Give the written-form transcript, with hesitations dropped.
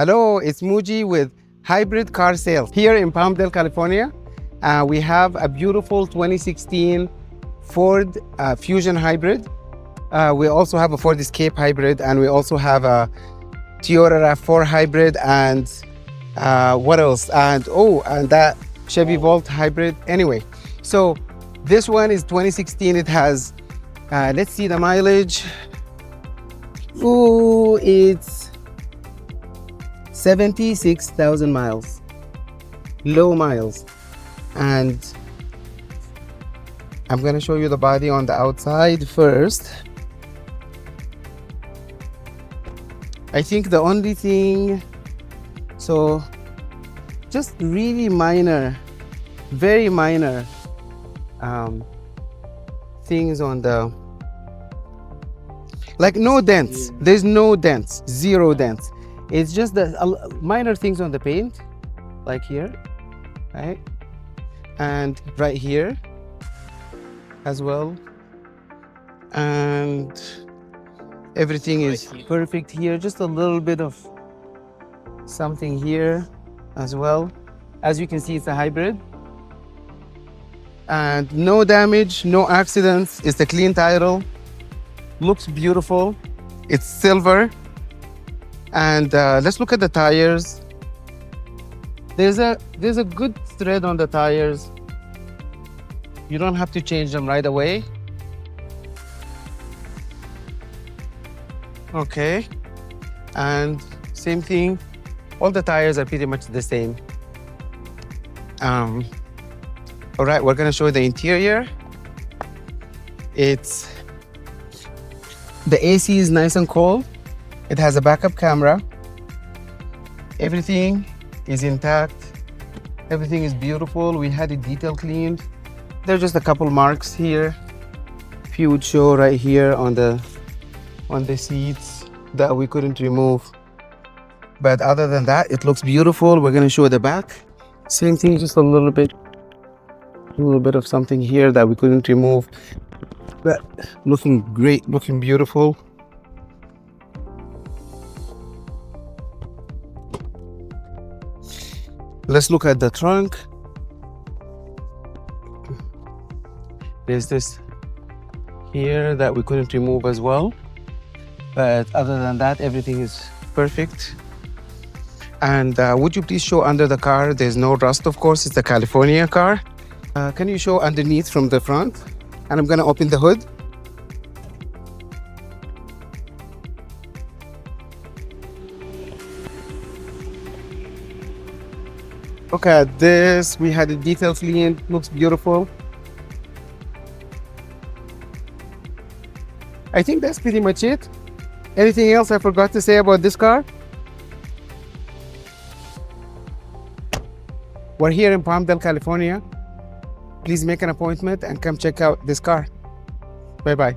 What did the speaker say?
Hello, it's Mooji with Hybrid Car Sales here in Palmdale, California. We have a beautiful 2016 Ford Fusion Hybrid. We also have a Ford Escape Hybrid, and we also have a Toyota RAV4 Hybrid, and what else? And that Chevy Volt Hybrid. Anyway, so this one is 2016. It has, let's see the mileage. Ooh, it's 76,000 miles, low miles. And I'm gonna show you the body on the outside first. I think the only thing, so just really minor, very minor things on the, like no dents. There's no dents, zero dents. It's just the minor things on the paint, like here, right? And right here as well. And everything is perfect here. Just a little bit of something here as well. As you can see, it's a hybrid. And no damage, no accidents. It's a clean title. Looks beautiful. It's silver. And let's look at the tires. There's a good thread on the tires. You don't have to change them right away. Okay. And same thing. All the tires are pretty much the same. All right, we're gonna show you the interior. The AC is nice and cold. It has a backup camera. Everything is intact. Everything is beautiful. We had it detail cleaned. There's just a couple marks here. Few would show right here on the seats that we couldn't remove. But other than that, it looks beautiful. We're gonna show the back. Same thing, just a little bit of something here that we couldn't remove. But looking great, looking beautiful. Let's look at the trunk. There's this here that we couldn't remove as well. But other than that, everything is perfect. And would you please show under the car? There's no rust, of course. It's a California car. Can you show underneath from the front? And I'm gonna open the hood. Look at this. We had it detail cleaned. Looks beautiful. I think that's pretty much it. Anything else I forgot to say about this car? We're here in Palmdale, California. Please make an appointment and come check out this car. Bye-bye.